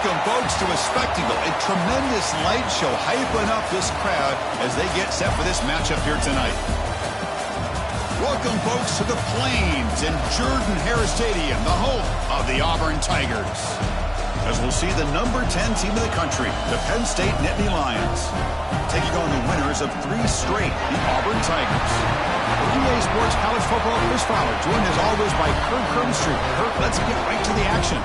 Welcome, folks, to a spectacle, a tremendous light show hyping up this crowd as they get set for this matchup here tonight. Welcome, folks, to the Plains and Jordan-Hare Stadium, the home of the Auburn Tigers. As we'll see the number 10 team in the country, the Penn State Nittany Lions, taking on the winners of 3 straight, the Auburn Tigers. For EA Sports College Football, Chris Fowler, joined as always by Kurt Crumbstreet. Kurt, let's get right to the action.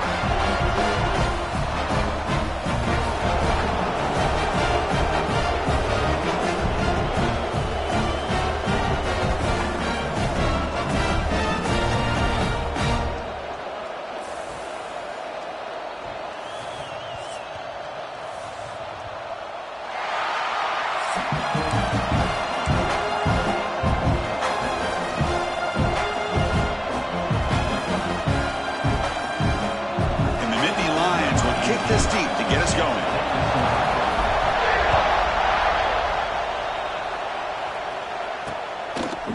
This deep to get us going.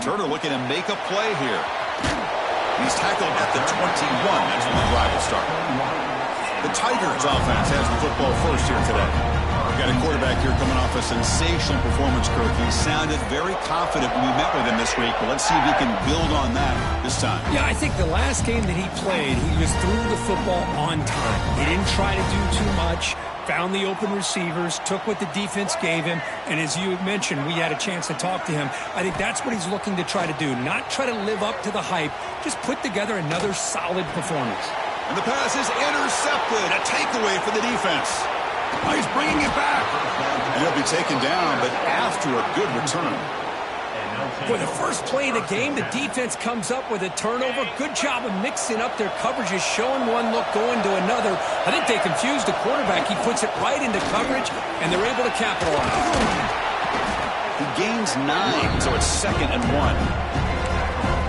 Turner looking to make a play here. He's tackled at the 21. That's when the drive will start. The Tigers offense has the football first here today. We've got a quarterback here coming off a sensational performance, Kirk. He sounded very confident when we met with him this week, but let's see if he can build on that this time. Yeah, I think the last game that he played, he just threw the football on time. He didn't try to do too much, found the open receivers, took what the defense gave him, and as you mentioned, we had a chance to talk to him. I think that's what he's looking to try to do, not try to live up to the hype, just put together another solid performance. And the pass is intercepted, a takeaway for the defense. Oh, he's bringing it back. And he'll be taken down, but after a good return. For the first play of the game, the defense comes up with a turnover. Good job of mixing up their coverages, showing one look, going to another. I think they confused the quarterback. He puts it right into coverage, and they're able to capitalize. He gains 9, so it's 2nd and 1.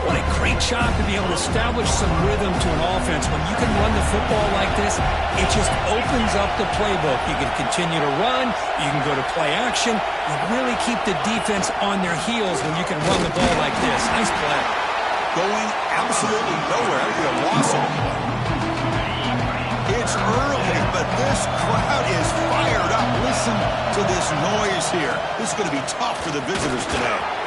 What a great job to be able to establish some rhythm to an offense. When you can run the football like this, it just opens up the playbook. You can continue to run. You can go to play action. You really keep the defense on their heels when you can run the ball like this. Nice play. Going absolutely nowhere. You lost him. It's early, but this crowd is fired up. Listen to this noise here. This is going to be tough for the visitors today.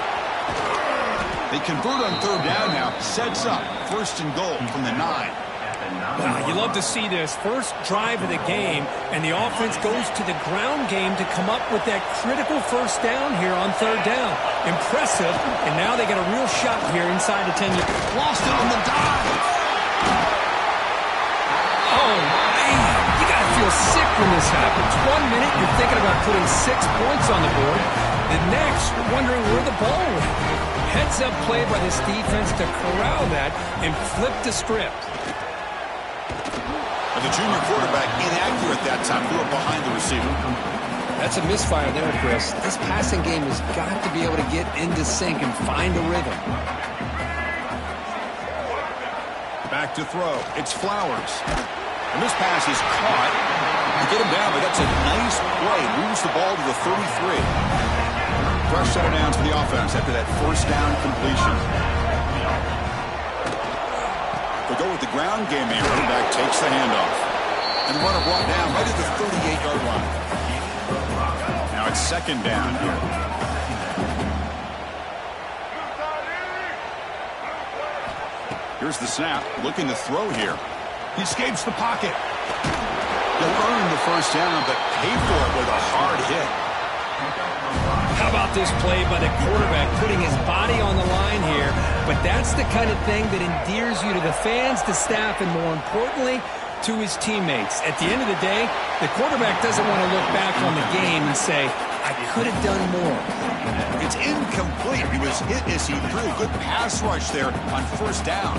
They convert on 3rd down now. Sets up 1st and goal from the 9. Wow, you love to see this. First drive of the game, and the offense goes to the ground game to come up with that critical 1st down here on 3rd down. Impressive, and now they got a real shot here inside the 10. Lost it on the dive. Oh, man, you got to feel sick when this happens. 1 minute, you're thinking about putting 6 points on the board. The next, you're wondering where the ball went. Heads-up play by this defense to corral that and flip the script. And the junior quarterback inaccurate that time. Threw it behind the receiver. That's a misfire there, Chris. This passing game has got to be able to get into sync and find a rhythm. Back to throw. It's Flowers. And this pass is caught. To get him down, but that's a nice play. Moves the ball to the 33. Fresh set of downs for the offense after that 1st down completion. They go with the ground game here. Running back takes the handoff. And the runner brought down right at the 38-yard line. Now it's 2nd down here. Here's the snap. Looking to throw here. He escapes the pocket. He'll earn the 1st down, but pay for it with a hard hit. How about this play by the quarterback, putting his body on the line here? But that's the kind of thing that endears you to the fans, the staff, and more importantly, to his teammates. At the end of the day, the quarterback doesn't want to look back on the game and say, I could have done more. It's incomplete. He was hit as he threw. Good pass rush there on 1st down.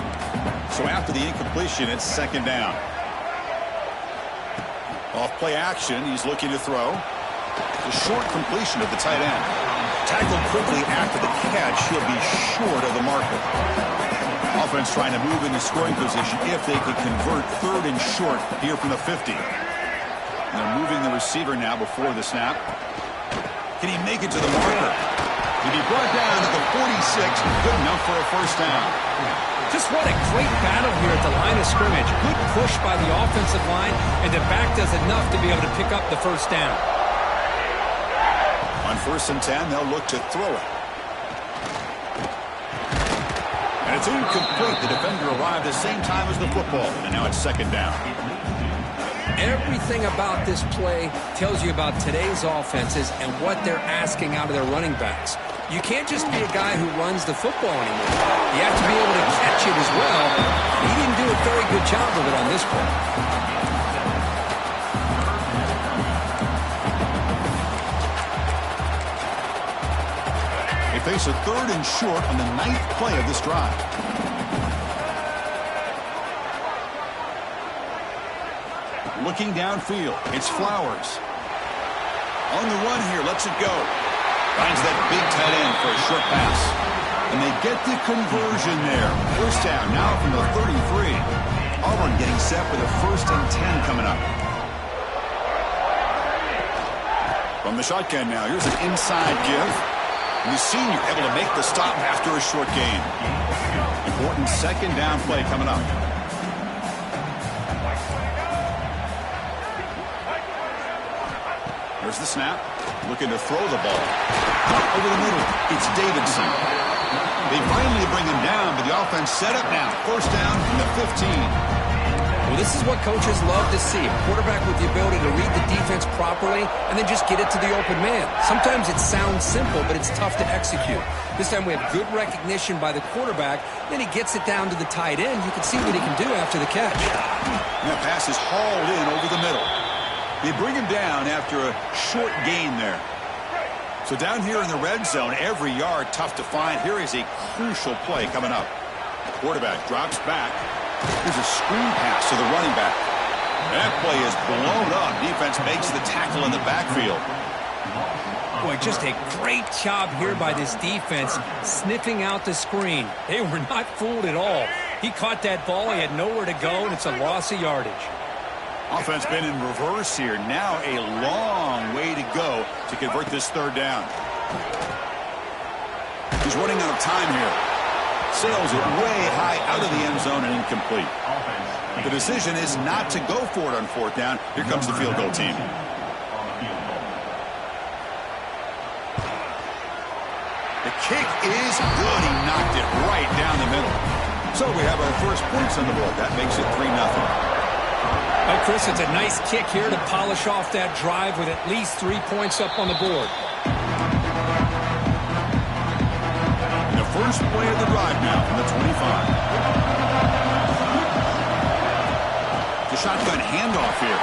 So after the incompletion, it's 2nd down. Off play action, he's looking to throw. The short completion of the tight end. Tackled quickly after the catch. He'll be short of the marker. Offense trying to move into scoring position if they could convert 3rd and short here from the 50. And they're moving the receiver now before the snap. Can he make it to the marker? He'll be brought down at the 46. Good enough for a 1st down. Just what a great battle here at the line of scrimmage. Good push by the offensive line, and the back does enough to be able to pick up the first down. On 1st and 10, they'll look to throw it. And it's incomplete. The defender arrived at the same time as the football, and now it's 2nd down. Everything about this play tells you about today's offenses and what they're asking out of their running backs. You can't just be a guy who runs the football anymore. You have to be able to catch it as well. He didn't do a very good job of it on this play. They face a 3rd and short on the 9th play of this drive. Looking downfield, it's Flowers. On the run here, lets it go. Finds that big tight end for a short pass. And they get the conversion there. 1st down now from the 33. Auburn getting set with a 1st and 10 coming up. From the shotgun now, here's an inside give. And the senior able to make the stop after a short gain. Important 2nd down play coming up. There's the snap. Looking to throw the ball. Up over the middle. It's Davidson. They finally bring him down, but the offense set up now. 1st down from the 15. Well, this is what coaches love to see. A quarterback with the ability to read the defense properly and then just get it to the open man. Sometimes it sounds simple, but it's tough to execute. This time we have good recognition by the quarterback. Then he gets it down to the tight end. You can see what he can do after the catch. And that pass is hauled in over the middle. They bring him down after a short gain there. So down here in the red zone, every yard tough to find. Here is a crucial play coming up. Quarterback drops back. Here's a screen pass to the running back. That play is blown up. Defense makes the tackle in the backfield. Boy, just a great job here by this defense, sniffing out the screen. They were not fooled at all. He caught that ball. He had nowhere to go, and it's a loss of yardage. Offense been in reverse here. Now a long way to go to convert this 3rd down. He's running out of time here. Sails it way high out of the end zone and incomplete. The decision is not to go for it on 4th down. Here comes the field goal team. The kick is good. He knocked it right down the middle. So we have our first points on the board. That makes it 3-0. Well, Chris, it's a nice kick here to polish off that drive with at least 3 points up on the board. And the first play of the drive now from the 25. The shotgun handoff here.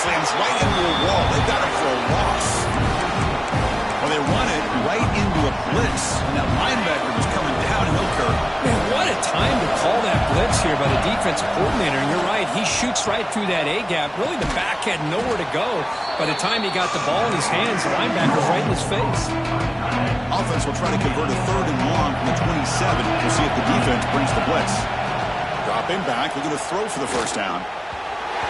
Slams right into a wall. They got him for a loss. Well, they run it right into a blitz. And that linebacker was coming downhill, Kirk. Man, what a time to call that blitz here by the defensive coordinator. And you're right, he shoots right through that A-gap. Really, the back had nowhere to go. By the time he got the ball in his hands, the linebacker's right in his face. Offense will try to convert a 3rd and long from the 27. We'll see if the defense brings the blitz. Drop him back. Looking to throw for the 1st down.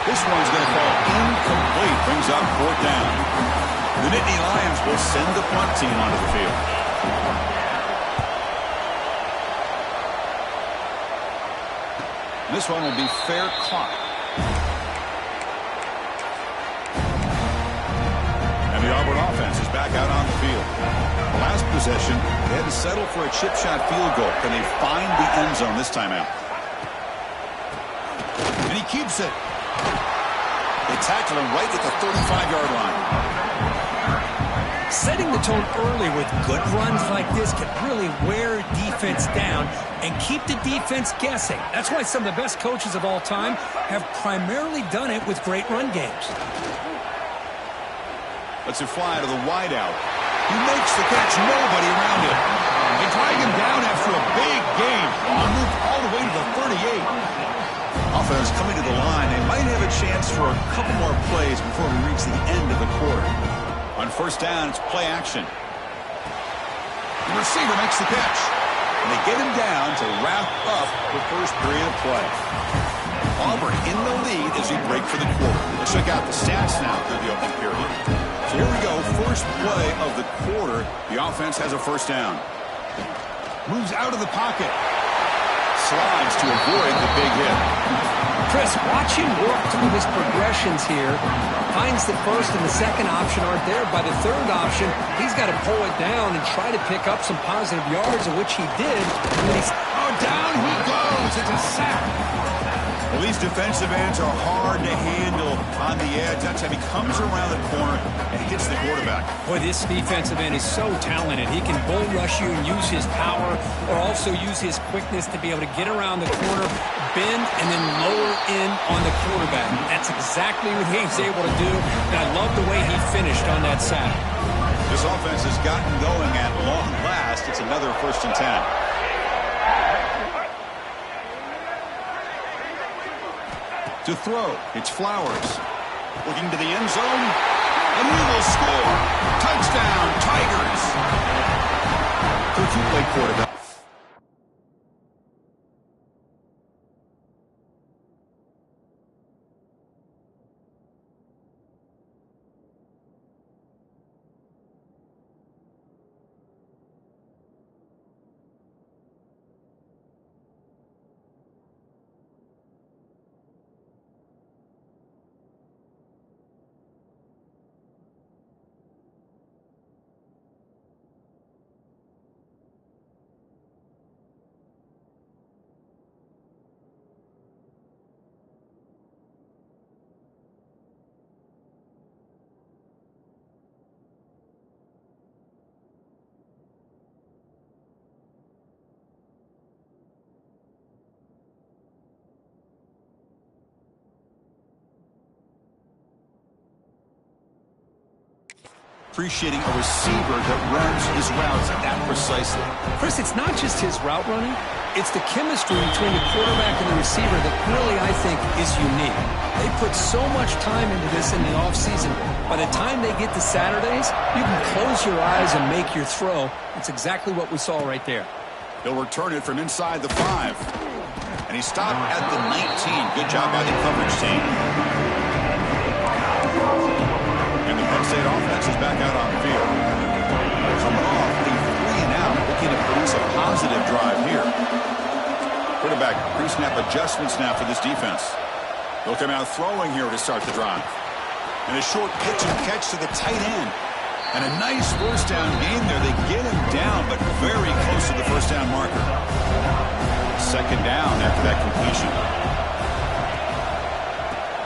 This one's going to fall incomplete. Brings up 4th down. The Nittany Lions will send the punt team onto the field. This one will be fair caught. And the Auburn offense is back out on the field. The last possession, they had to settle for a chip shot field goal. Can they find the end zone this time out? And he keeps it. They tackle him right at the 35-yard line. Setting the tone early with good runs like this can really wear defense down and keep the defense guessing. That's why some of the best coaches of all time have primarily done it with great run games. Lets it fly to the wideout. He makes the catch. Nobody around him. They drag him down after a big gain. Moved all the way to the 38. Offense coming to the line. They might have a chance for a couple more plays before we reach the end of the quarter. On 1st down, it's play action. The receiver makes the catch. And they get him down to wrap up the first period of play. Auburn in the lead as we break for the quarter. Let's check out the stats now through the opening period. So here we go. First play of the quarter. The offense has a 1st down. Moves out of the pocket. slides to avoid the big hit. Chris, watch him work through his progressions here. Finds the first and the second option aren't there. By the third option, he's got to pull it down and try to pick up some positive yards, of which he did. Down he goes. It's a sack. Well, these defensive ends are hard to handle on the edge. That's how he comes around the corner and hits the quarterback. Boy, this defensive end is so talented. He can bull rush you and use his power, or also use his quickness to be able to get around the corner, bend, and then lower in on the quarterback. That's exactly what he's able to do, and I love the way he finished on that sack. This offense has gotten going at long last. It's another 1st and 10. To throw, it's Flowers. Looking to the end zone, and he will score. Touchdown, Tigers. Could you play quarterback? Appreciating a receiver that runs his routes that precisely. Chris, it's not just his route running. It's the chemistry between the quarterback and the receiver that really, I think, is unique. They put so much time into this in the offseason. By the time they get to Saturdays, you can close your eyes and make your throw. It's exactly what we saw right there. He'll return it from inside the 5. And he stopped at the 19. Good job by the coverage team. And the Penn State offense is back out on the field. Coming off a 3-and-out, looking to produce a positive drive here. Quarterback pre-snap adjustment snap for this defense. They'll come out throwing here to start the drive. And a short pitch and catch to the tight end. And a nice first down game there. They get him down, but very close to the first down marker. Second down after that completion.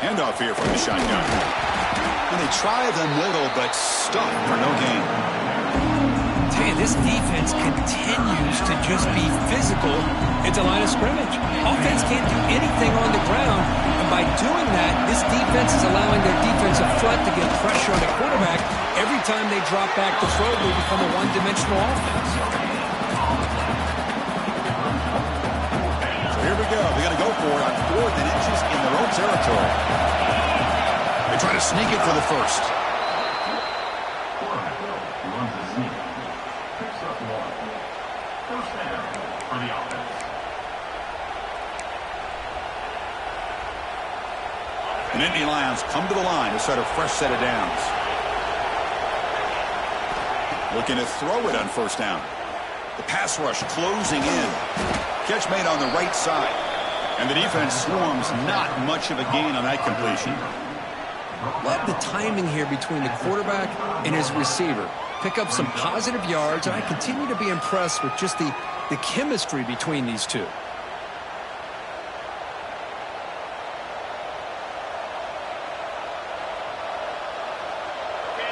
Handoff here from the shotgun. And they try the middle, but stuck for no gain. Tell you, this defense continues to just be physical at the line of scrimmage. Offense can't do anything on the ground, and by doing that, this defense is allowing their defensive front to get pressure on the quarterback. Every time they drop back to throw, they become a one-dimensional offense. So here we go. They're going to go for it on 4th and inches in their own territory. They try to sneak it for the first. And Indy Lions come to the line to start a fresh set of downs. Looking to throw it on first down. The pass rush closing in. Catch made on the right side. And the defense swarms, not much of a gain on that completion. Love the timing here between the quarterback and his receiver. Pick up some positive yards, and I continue to be impressed with just the chemistry between these two.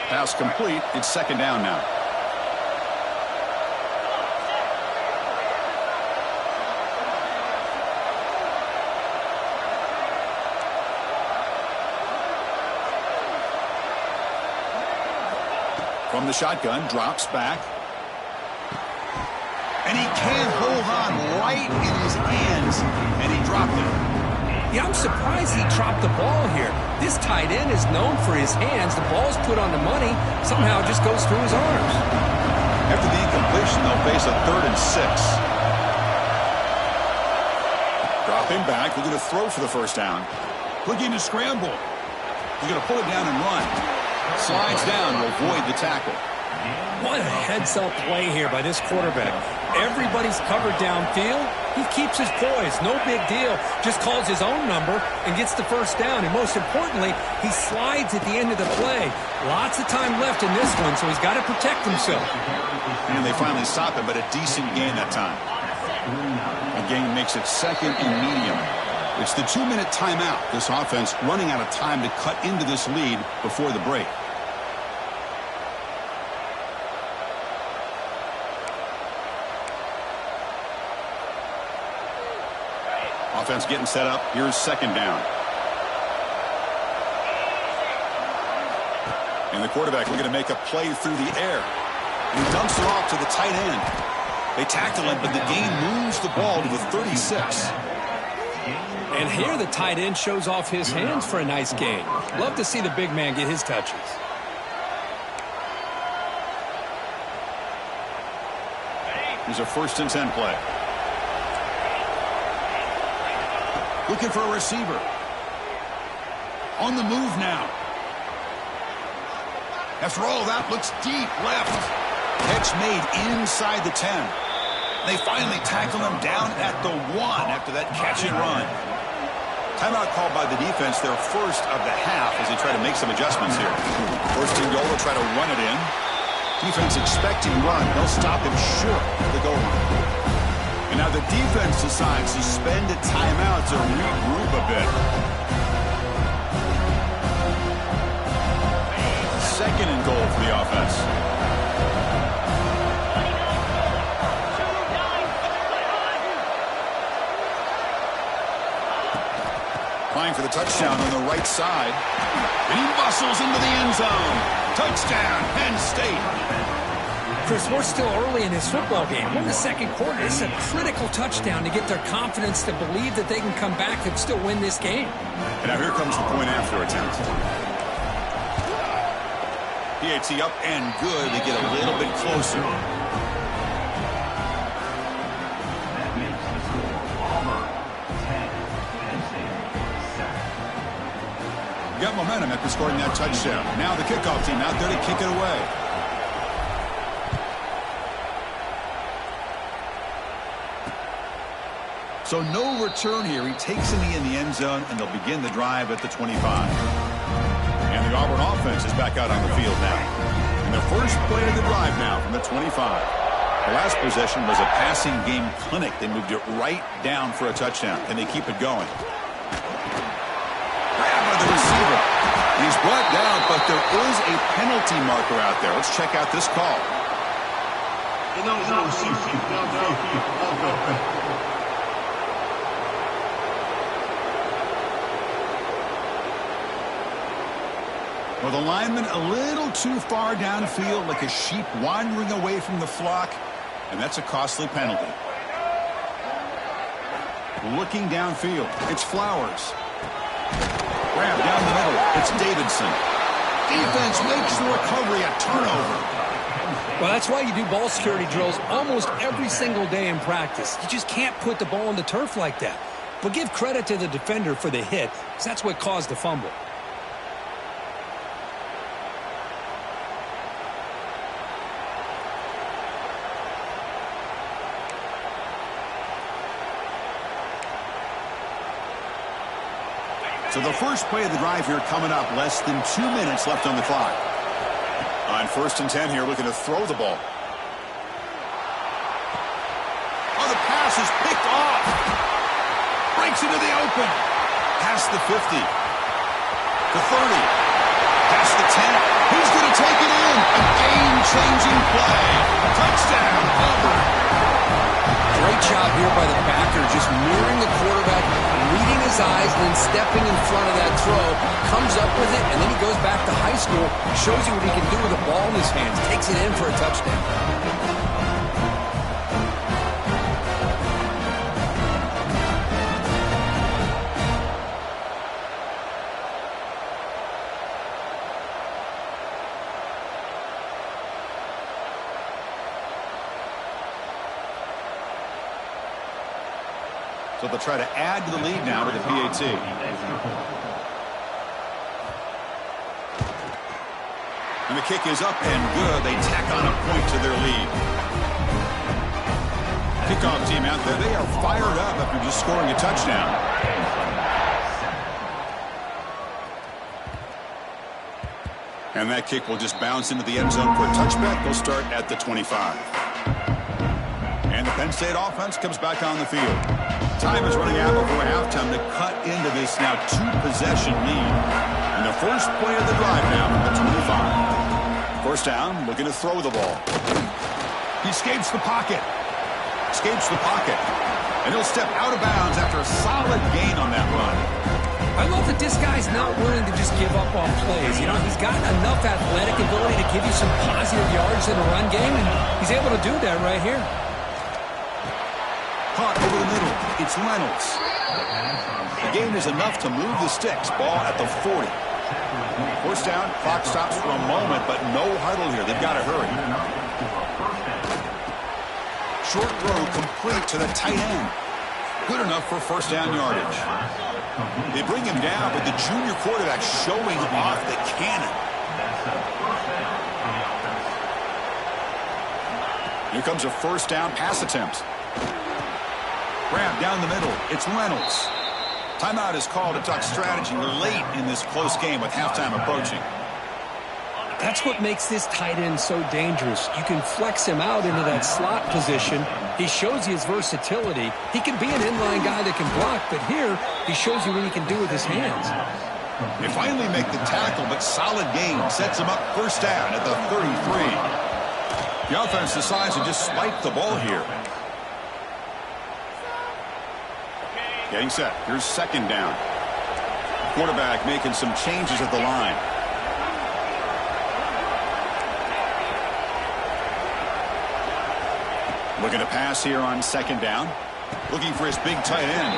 Pass complete. It's second down now. From the shotgun, drops back. And he can't hold on right in his hands. And he dropped it. Yeah, I'm surprised he dropped the ball here. This tight end is known for his hands. The ball's put on the money. Somehow it just goes through his arms. After the incompletion, they'll face a 3rd and 6. Dropping back. Looking to throw for the first down. Looking to scramble. He's going to pull it down and run. Slides down to avoid the tackle. What a heads-up play here by this quarterback. Everybody's covered downfield. He keeps his poise. No big deal. Just calls his own number and gets the first down. And most importantly, he slides at the end of the play. Lots of time left in this one, so he's got to protect himself. And they finally stop him, but a decent gain that time. A gain makes it second and medium. It's the 2-minute timeout. This offense running out of time to cut into this lead before the break. Offense getting set up. Here's second down. And the quarterback looking to make a play through the air. And he dumps it off to the tight end. They tackle him, but the gain moves the ball to the 36. And here the tight end shows off his hands for a nice gain. Love to see the big man get his touches. Here's a 1st and 10 play. Looking for a receiver. On the move now. After all that, looks deep left. Catch made inside the 10. They finally tackle him down at the 1 after that catch and run. Timeout called by the defense, their first of the half, as they try to make some adjustments here. 1st and goal, will try to run it in. Defense expecting run. They'll stop him short of the goal line. And now the defense decides to spend a timeout to regroup a bit. 2nd and goal for the offense. Applying for the touchdown on the right side. And he muscles into the end zone. Touchdown, Penn State. Chris, we're still early in this football game. We're in the second quarter. This is a critical touchdown to get their confidence to believe that they can come back and still win this game. And now here comes the point after attempt. PAT up and good. They get a little bit closer. Got momentum after scoring that touchdown. Now the kickoff team out there to kick it away. So no return here. He takes in the end zone, and they'll begin the drive at the 25. And the Auburn offense is back out on the field now. And the first play of the drive now from the 25. The last possession was a passing game clinic. They moved it right down for a touchdown, and they keep it going. Grab by the receiver. He's brought down, but there is a penalty marker out there. Let's check out this call. Well, the lineman a little too far downfield, like a sheep wandering away from the flock, and that's a costly penalty. Looking downfield, it's Flowers. Grab down the middle, it's Davidson. Defense makes the recovery a turnover. Well, that's why you do ball security drills almost every single day in practice. You just can't put the ball on the turf like that. But give credit to the defender for the hit, because that's what caused the fumble. So the first play of the drive here coming up, less than 2 minutes left on the clock. On 1st and 10 here, looking to throw the ball. Oh, the pass is picked off. Breaks into the open. Past the 50. The 30. Past the 10. He's going to take it in. A game-changing play. Touchdown, Auburn. Great job here by the backer, just mirroring the quarterback, reading his eyes, and then stepping in front of that throw. Comes up with it, and then he goes back to high school, shows you what he can do with the ball in his hands, takes it in for a touchdown. So they'll try to add to the lead now with the PAT. And the kick is up and good. They tack on a point to their lead. Kickoff team out there, they are fired up after just scoring a touchdown. And that kick will just bounce into the end zone for a touchback. They'll start at the 25. And the Penn State offense comes back on the field. Time is running out before halftime to cut into this now two-possession lead. And the first play of the drive now at the 25. First down, looking to throw the ball. He escapes the pocket. And he'll step out of bounds after a solid gain on that run. I love that this guy's not willing to just give up on plays. You know, he's got enough athletic ability to give you some positive yards in the run game, and he's able to do that right here. Caught over the middle. It's Reynolds. The gain is enough to move the sticks. Ball at the 40. First down, clock stops for a moment, but no huddle here. They've got to hurry. Short throw complete to the tight end. Good enough for first down yardage. They bring him down, but the junior quarterback showing off the cannon. Here comes a first down pass attempt. Grab down the middle. It's Reynolds. Timeout is called to talk strategy late in this close game with halftime approaching. That's what makes this tight end so dangerous. You can flex him out into that slot position. He shows you his versatility. He can be an inline guy that can block, but here he shows you what he can do with his hands. They finally make the tackle, but solid gain sets him up first down at the 33. The offense decides to just spike the ball here. Getting set. Here's second down. Quarterback making some changes at the line. Looking to pass here on second down. Looking for his big tight end.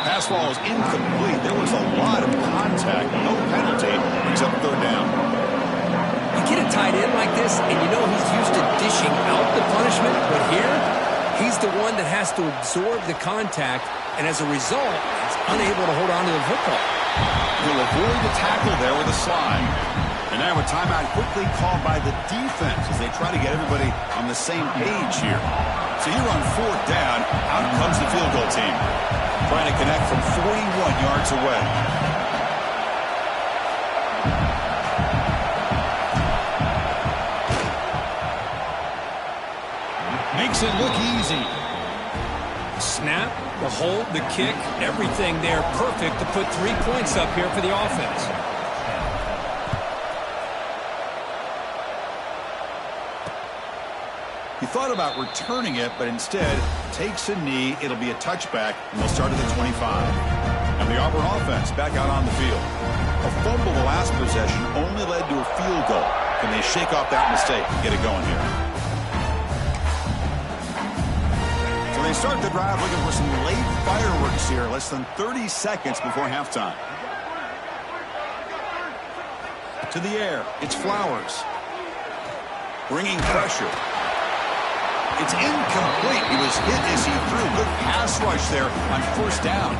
Pass ball is incomplete. There was a lot of contact. No penalty. Brings up third down. You get a tight end like this, and you know he's used to dishing out the punishment, but here, he's the one that has to absorb the contact, and as a result, he's unable to hold on to the football. He'll avoid the tackle there with a slide. And now a timeout quickly called by the defense as they try to get everybody on the same page here. So here on fourth down, out comes the field goal team. Trying to connect from 41 yards away. Makes it look easy. Snap, the hold, the kick, everything there perfect to put 3 points up here for the offense. He thought about returning it, but instead takes a knee. It'll be a touchback, and they'll start at the 25. And the Auburn offense back out on the field. A fumble the last possession only led to a field goal. Can they shake off that mistake and get it going here? So they start the drive looking for some late fireworks here, less than 30 seconds before halftime. To the air, it's Flowers. Bringing pressure. It's incomplete. He was hit as he threw. Good pass rush there on first down.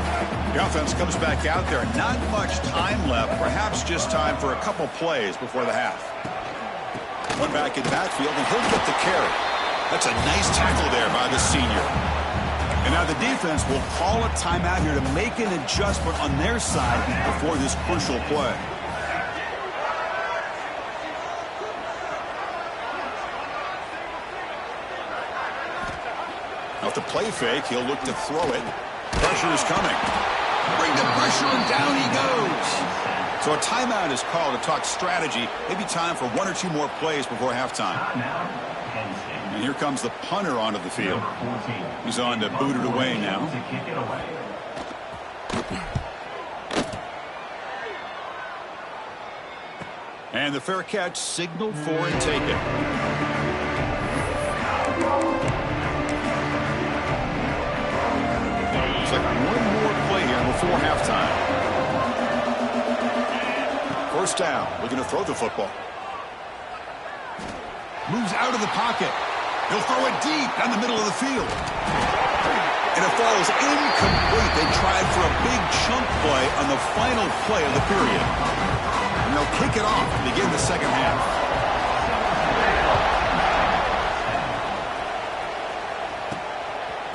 The offense comes back out there. Not much time left. Perhaps just time for a couple plays before the half. One back in backfield, and he'll get the carry. That's a nice tackle there by the senior. And now the defense will call a timeout here to make an adjustment on their side before this crucial play. Off the play fake, he'll look to throw it. Pressure is coming. Bring the pressure, and down he goes. So a timeout is called to talk strategy. Maybe time for 1 or 2 more plays before halftime. And here comes the punter onto the field. He's on to boot it away now. And the fair catch signaled for and taken. Like one more play here before halftime. First down. Looking to throw the football. Moves out of the pocket. He'll throw it deep down the middle of the field. And it falls incomplete. They tried for a big chunk play on the final play of the period. And they'll kick it off to begin the second half.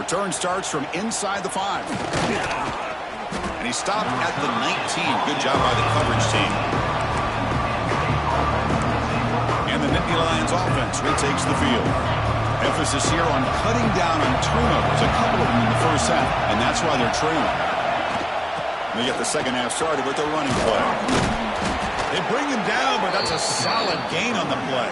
Return starts from inside the 5. And he stopped at the 19. Good job by the coverage team. And the Nittany Lions offense retakes the field. Emphasis here on cutting down on turnovers, a couple of them in the first half, and that's why they're trailing. They get the second half started with a running play. They bring him down, but that's a solid gain on the play.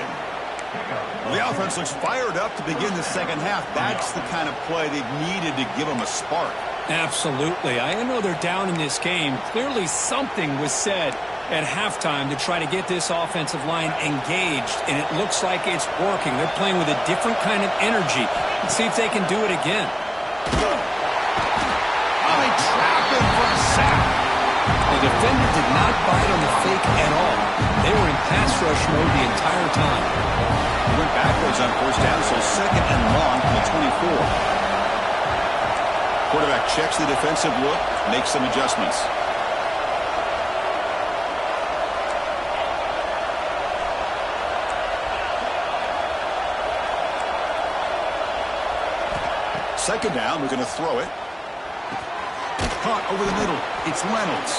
The offense looks fired up to begin the second half. That's the kind of play they've needed to give them a spark. Absolutely. I know they're down in this game. Clearly something was said at halftime to try to get this offensive line engaged, and it looks like it's working. They're playing with a different kind of energy. Let's see if they can do it again. Oh, they trapped him for a sack. The defender did not bite on the fake at all. They were in pass rush mode the entire time. He went backwards on first down, so second and long from the 24. Quarterback checks the defensive look, makes some adjustments. Second down, we're going to throw it. Caught over the middle. It's Reynolds.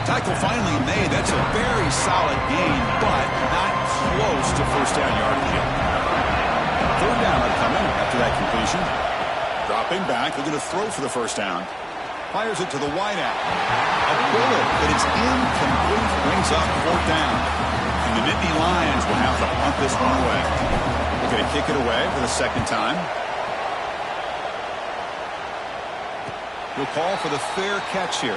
Tackle finally made. That's a very solid gain, but not close to first down yardage yet. Third down upcoming after that completion. Dropping back, they're going to throw for the first down. Fires it to the wideout. A bullet, but it's incomplete. Brings up fourth down. And the Nittany Lions will have to punt this one away. They're going to kick it away for the second time. We'll call for the fair catch here.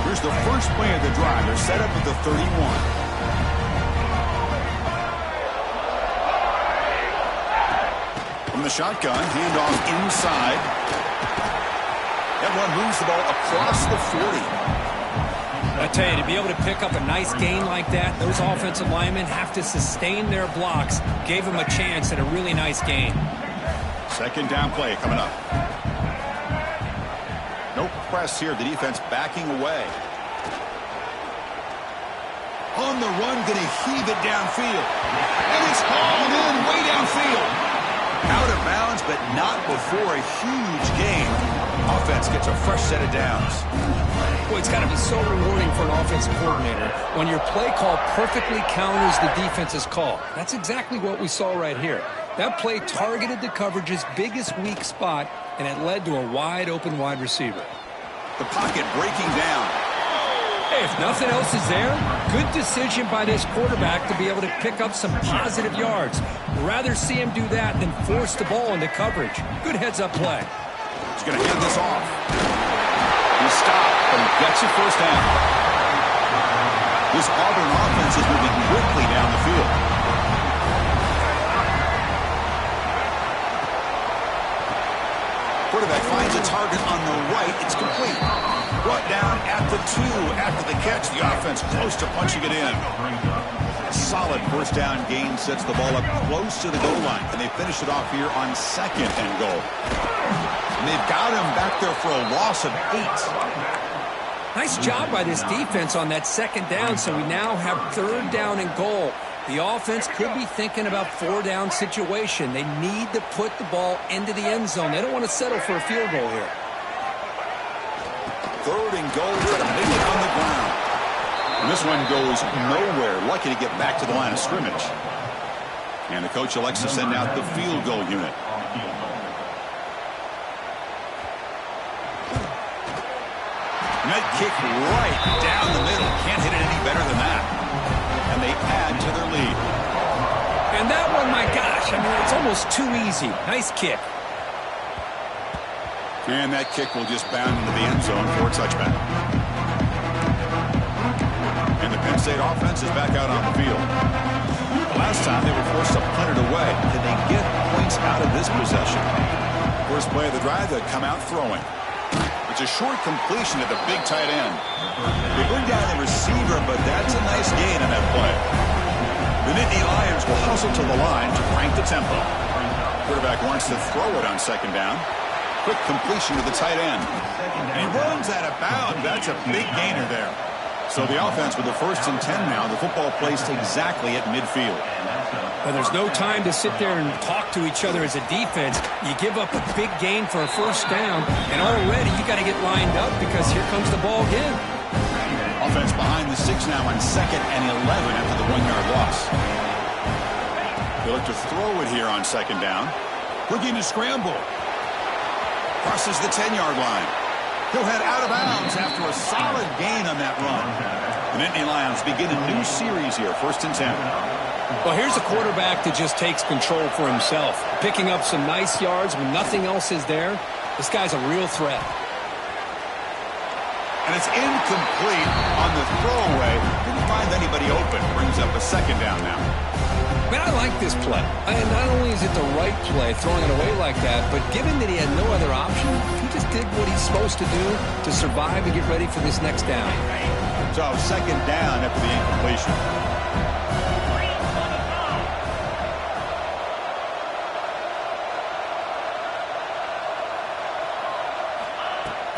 Here's the first play of the drive. They're set up at the 31. From the shotgun, handoff inside. That one moves the ball across the 40. I tell you, to be able to pick up a nice gain like that, those offensive linemen have to sustain their blocks. Gave them a chance at a really nice gain. Second down play coming up. No press here. The defense backing away. On the run, going to heave it downfield. And it's hauled in way downfield. Out of bounds, but not before a huge gain. Offense gets a fresh set of downs. Boy, it's got to be so rewarding for an offensive coordinator when your play call perfectly counters the defense's call. That's exactly what we saw right here. That play targeted the coverage's biggest weak spot, and it led to a wide-open wide receiver. The pocket breaking down. Hey, if nothing else is there, good decision by this quarterback to be able to pick up some positive yards. Rather see him do that than force the ball into coverage. Good heads-up play. He's going to hand this off. He stopped, but he gets it first down. This Auburn offense is moving quickly down the field. Quarterback finds a target on the right. It's complete. Brought down at the 2 after the catch. The offense close to punching it in. Solid first down gain sets the ball up close to the goal line. And they finish it off here on second and goal. And they've got him back there for a loss of 8. Nice job by this defense on that second down, so we now have third down and goal. The offense could be thinking about four-down situation. They need to put the ball into the end zone. They don't want to settle for a field goal here. Third and goal, try to make it on the ground. And this one goes nowhere. Lucky to get back to the line of scrimmage. And the coach elects to send out the field goal unit. Net kick right down the middle. Can't hit it any better than that. And they add to their lead. And that one, my gosh, I mean, it's almost too easy. Nice kick. And that kick will just bound into the end zone for a touchback. And the Penn State offense is back out on the field. Last time they were forced to punt it away. Can they get points out of this possession? First play of the drive, they come out throwing. It's a short completion at the big tight end. They bring down the receiver, but that's a nice gain on that play. The Nittany Lions will hustle to the line to crank the tempo. Quarterback wants to throw it on second down. Quick completion to the tight end. And he runs out of bounds. That's a big gainer there. So the offense with the 1st and 10 now. The football placed exactly at midfield. Well, there's no time to sit there and talk to each other as a defense. You give up a big gain for a 1st down, and already you got to get lined up because here comes the ball again. Offense behind the 6 now on 2nd and 11 after the 1-yard loss. They look to throw it here on 2nd down. Looking to scramble. Crosses the 10-yard line. He'll head out of bounds after a solid gain on that run. The Nittany Lions begin a new series here, 1st and 10. Well, here's a quarterback that just takes control for himself. Picking up some nice yards when nothing else is there. This guy's a real threat. And it's incomplete on the throwaway. Didn't find anybody open. Brings up a 2nd down now. Man, I like this play. And not only is it the right play, throwing it away like that, but given that he had no other option, he just did what he's supposed to do to survive and get ready for this next down. So 2nd down after the incompletion.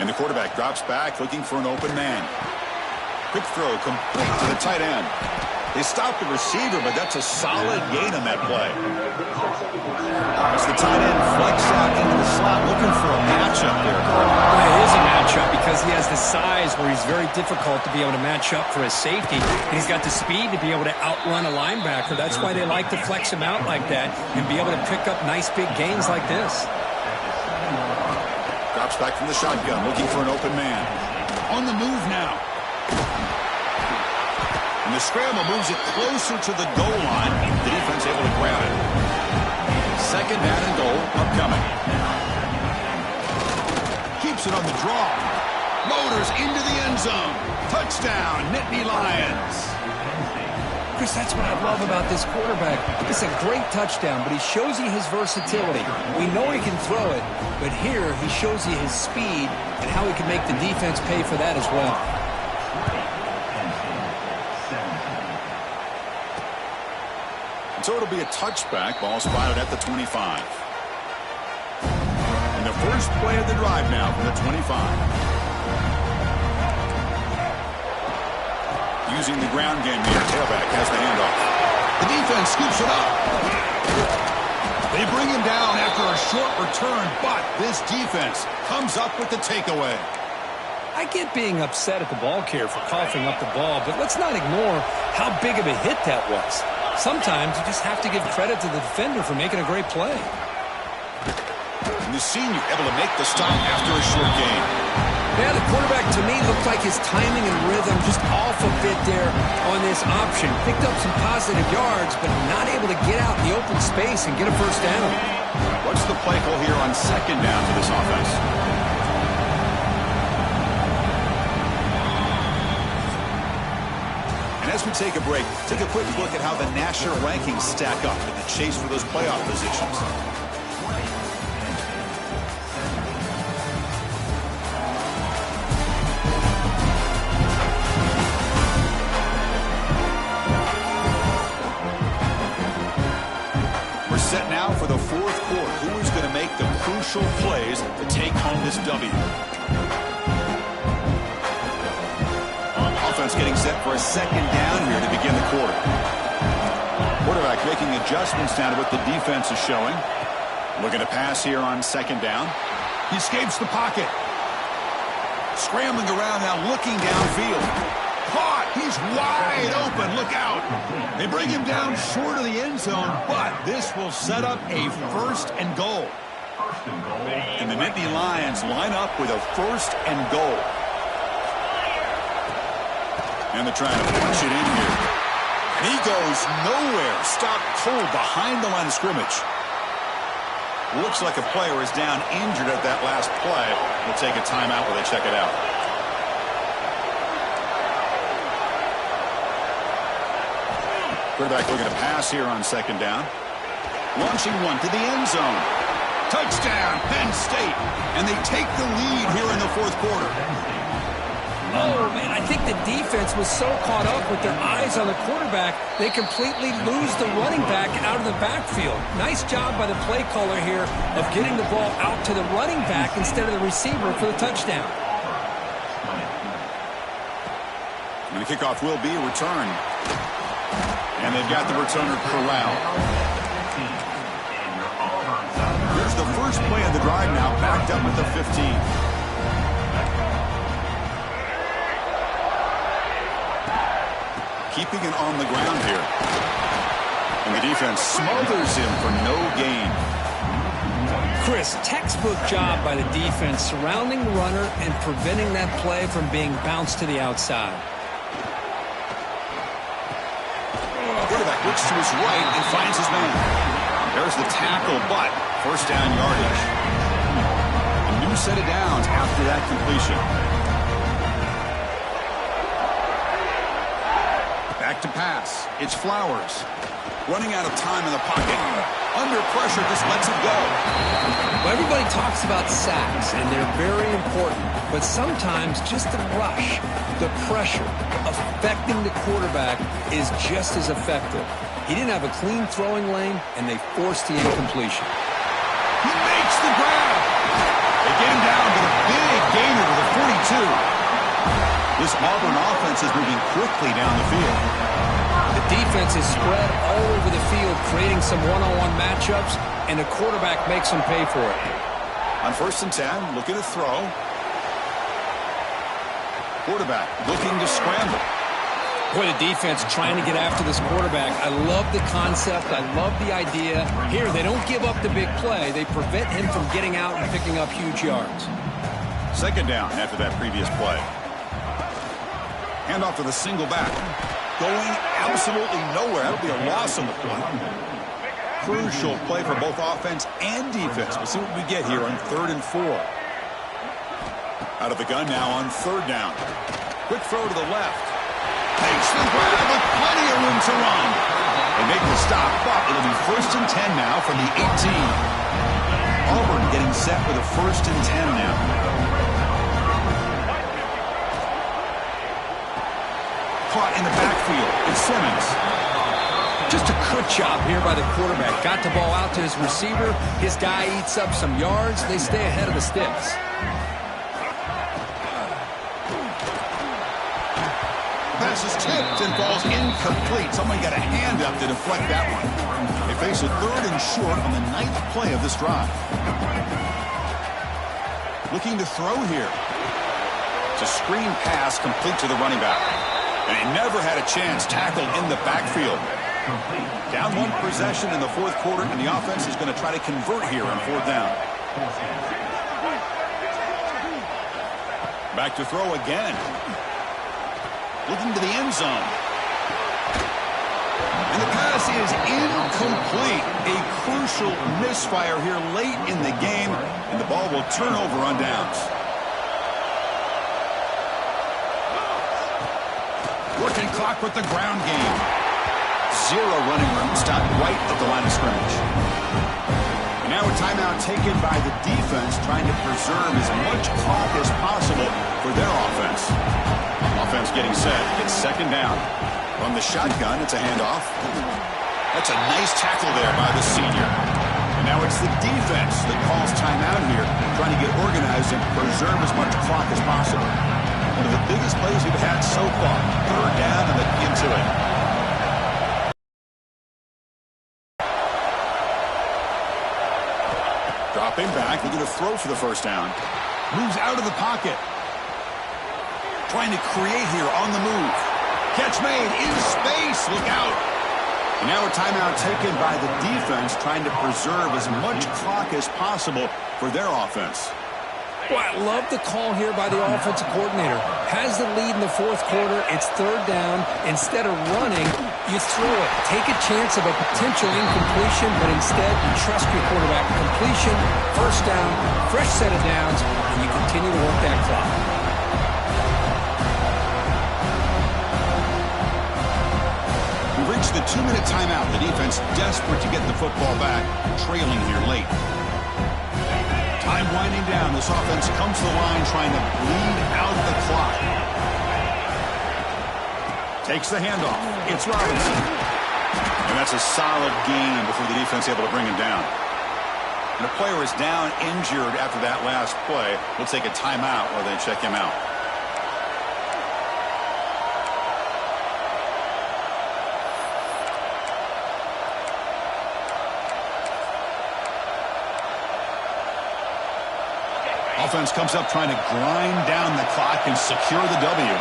And the quarterback drops back, looking for an open man. Quick throw, complete to the tight end. They stopped the receiver, but that's a solid gain on that play. As the tight end flex out into the slot, looking for a matchup there, Carl. Well, it is a matchup because he has the size where he's very difficult to be able to match up for his safety. And he's got the speed to be able to outrun a linebacker. That's why they like to flex him out like that and be able to pick up nice big gains like this. Drops back from the shotgun, looking for an open man. On the move now. And the scramble moves it closer to the goal line. The defense able to grab it. 2nd down and goal upcoming. Keeps it on the draw. Motors into the end zone. Touchdown, Nittany Lions. Chris, that's what I love about this quarterback. It's a great touchdown, but he shows you his versatility. We know he can throw it, but here he shows you his speed and how he can make the defense pay for that as well. So it'll be a touchback. Ball spotted at the 25. And the first play of the drive now from the 25. Using the ground game here. Tailback has the handoff. The defense scoops it up. They bring him down after a short return, but this defense comes up with the takeaway. I get being upset at the ball carrier for coughing up the ball, but let's not ignore how big of a hit that was. Sometimes you just have to give credit to the defender for making a great play. And the senior able to make the stop after a short gain. Yeah, the quarterback to me looked like his timing and rhythm just off a bit there on this option. Picked up some positive yards, but not able to get out in the open space and get a 1st down. What's the play call here on 2nd down for this offense? As we take a break, take a quick look at how the national rankings stack up in the chase for those playoff positions. We're set now for the 4th quarter. Who is going to make the crucial plays to take home this W? Offense getting set for a 2nd down here to begin the quarter. Quarterback making adjustments now to what the defense is showing. Looking to pass here on 2nd down. He escapes the pocket. Scrambling around now, looking downfield. Caught! He's wide open. Look out! They bring him down short of the end zone, but this will set up a 1st and goal. And the Nittany Lions line up with a 1st and goal. And they're trying to punch it in here. And he goes nowhere. Stopped cold behind the line of scrimmage. Looks like a player is down injured at that last play. We'll take a timeout while they check it out. Quarterback looking to pass here on 2nd down. Launching one to the end zone. Touchdown, Penn State. And they take the lead here in the 4th quarter. Oh, man, I think the defense was so caught up with their eyes on the quarterback, they completely lose the running back out of the backfield. Nice job by the play caller here of getting the ball out to the running back instead of the receiver for the touchdown. And the kickoff will be a return. And they've got the returner corralled. Here's the first play of the drive now, backed up at the 15. Keeping it on the ground here. And the defense smothers him for no gain. Chris, textbook job by the defense surrounding the runner and preventing that play from being bounced to the outside. Quarterback looks to his right and finds his man. There's the tackle, but first down yardage. A new set of downs after that completion. Back to pass. It's Flowers. Running out of time in the pocket. Under pressure, just lets it go. Well, everybody talks about sacks, and they're very important. But sometimes just the rush, the pressure, affecting the quarterback is just as effective. He didn't have a clean throwing lane, and they forced the incompletion. He makes the grab. They get him down to the big gainer to the 42. This Auburn offense is moving quickly down the field. The defense is spread all over the field, creating some one-on-one matchups, and the quarterback makes them pay for it. On 1st and 10, looking to throw. Quarterback looking to scramble. Boy, the defense trying to get after this quarterback. I love the concept. I love the idea. Here, they don't give up the big play. They prevent him from getting out and picking up huge yards. 2nd down after that previous play. Handoff to the single back. Going absolutely nowhere. That'll be a loss on the play. Crucial play for both offense and defense. We'll see what we get here on 3rd and 4. Out of the gun now on 3rd down. Quick throw to the left. Takes the grab with plenty of room to run. They make the stop, but it'll be 1st and 10 now from the 18. Auburn getting set for the 1st and 10 now. Caught in the backfield. It's Simmons. Just a good job here by the quarterback. Got the ball out to his receiver. His guy eats up some yards. They stay ahead of the sticks. Pass is tipped and falls incomplete. Somebody got a hand up to deflect that one. They face a 3rd and short on the 9th play of this drive. Looking to throw here. It's a screen pass complete to the running back. And he never had a chance tackled in the backfield. Down 1 possession in the 4th quarter, and the offense is going to try to convert here on 4th down. Back to throw again. Looking to the end zone. And the pass is incomplete. A crucial misfire here late in the game, and the ball will turn over on downs. Working clock with the ground game. 0 running room. Stopped right at the line of scrimmage. And now a timeout taken by the defense, trying to preserve as much clock as possible for their offense. Offense getting set. It's 2nd down. From the shotgun, it's a handoff. That's a nice tackle there by the senior. And now it's the defense that calls timeout here, trying to get organized and preserve as much clock as possible. One of the biggest plays we've had so far. 3rd down and into it. Dropping back, looking to throw for the 1st down. Moves out of the pocket. Trying to create here on the move. Catch made in space. Look out. And now a timeout taken by the defense, trying to preserve as much clock as possible for their offense. Well, I love the call here by the offensive coordinator. Has the lead in the 4th quarter. It's 3rd down. Instead of running, you throw it. Take a chance of a potential incompletion, but instead you trust your quarterback. Completion, 1st down, fresh set of downs, and you continue to work that clock. We've reached the 2-minute timeout. The defense desperate to get the football back, trailing here late. Time winding down. This offense comes to the line trying to bleed out the clock. Takes the handoff. It's Robinson. And that's a solid gain before the defense able to bring him down. And a player is down injured after that last play. We'll take a timeout while they check him out. Offense comes up trying to grind down the clock and secure the W.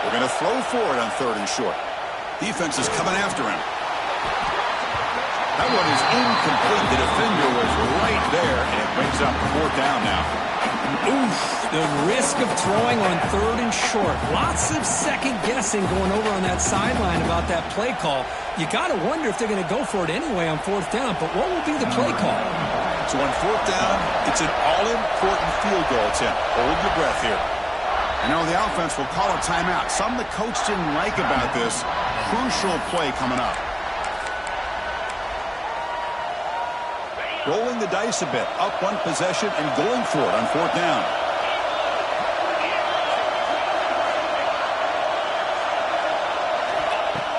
They're going to throw for it on 3rd and short. Defense is coming after him. That one is incomplete. The defender was right there, and it brings up 4th down now. Oof, the risk of throwing on 3rd and short. Lots of second guessing going over on that sideline about that play call. You got to wonder if they're going to go for it anyway on 4th down, but what will be the play call? So on 4th down, it's an all-important field goal attempt. Hold your breath here. I know the offense will call a timeout. Something the coach didn't like about this crucial play coming up. Rolling the dice a bit, up 1 possession and going for it on 4th down.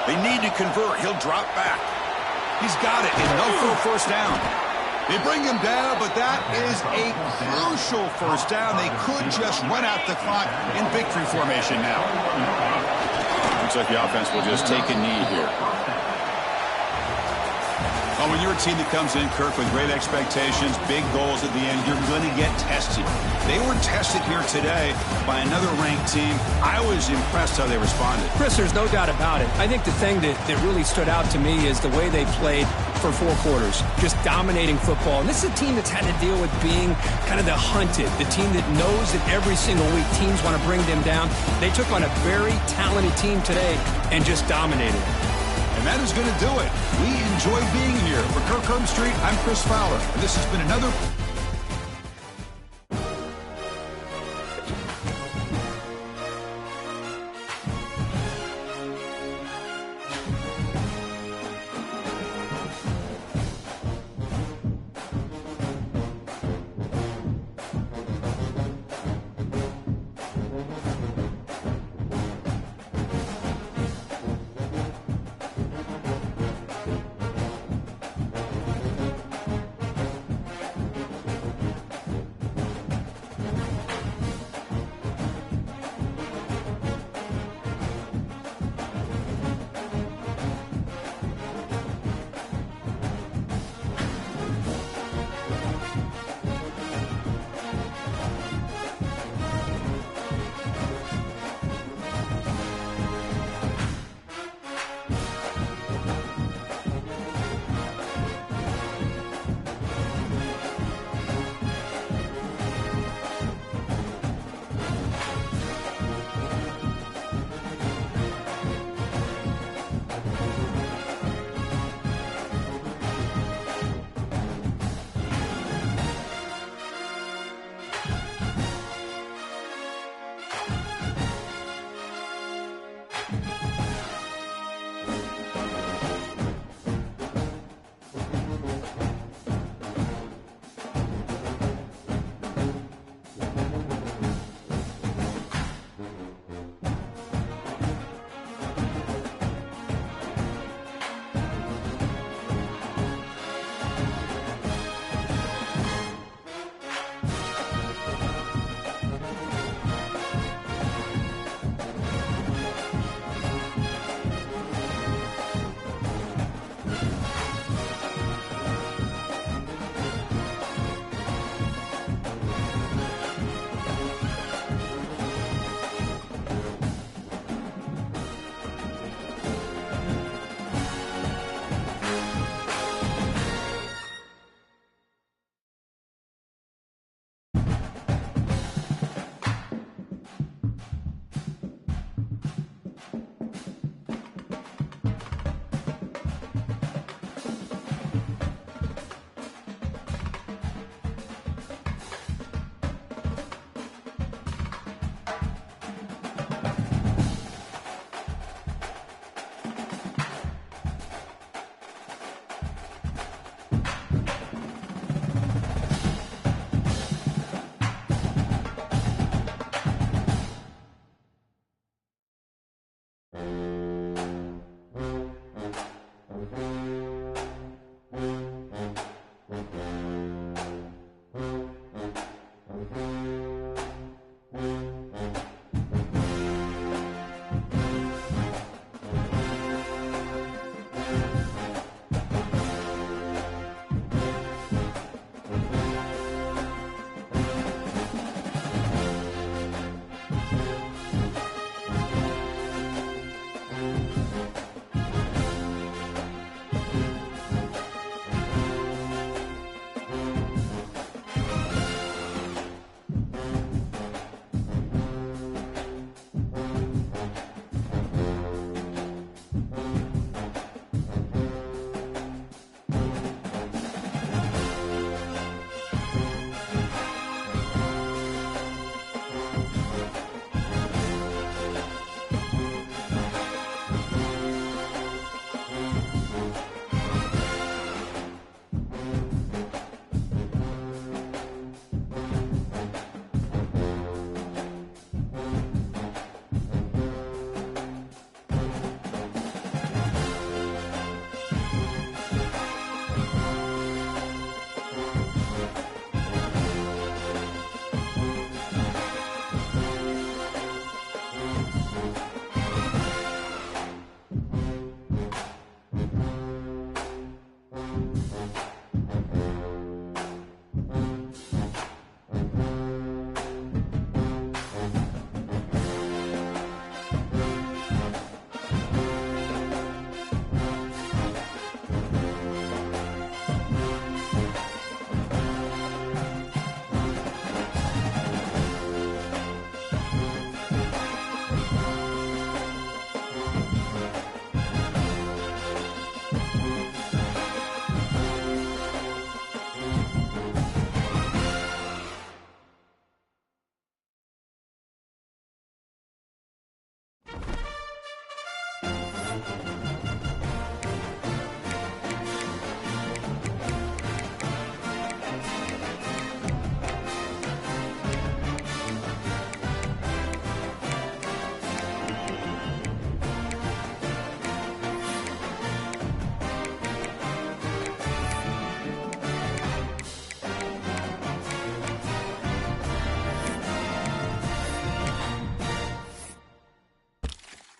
They need to convert. He'll drop back. He's got it, and no for a 1st down. They bring him down, but that is a crucial 1st down. They could just run out the clock in victory formation now. Looks like the offense will just take a knee here. Well, when you're a team that comes in, Kirk, with great expectations, big goals at the end, you're going to get tested. They were tested here today by another ranked team. I was impressed how they responded. Chris, there's no doubt about it. I think the thing that really stood out to me is the way they played for 4 quarters, just dominating football. And this is a team that's had to deal with being kind of the hunted, the team that knows that every single week teams want to bring them down. They took on a very talented team today and just dominated. And that is going to do it. We enjoy being here. For Kirk Herbstreit, I'm Chris Fowler. And this has been another...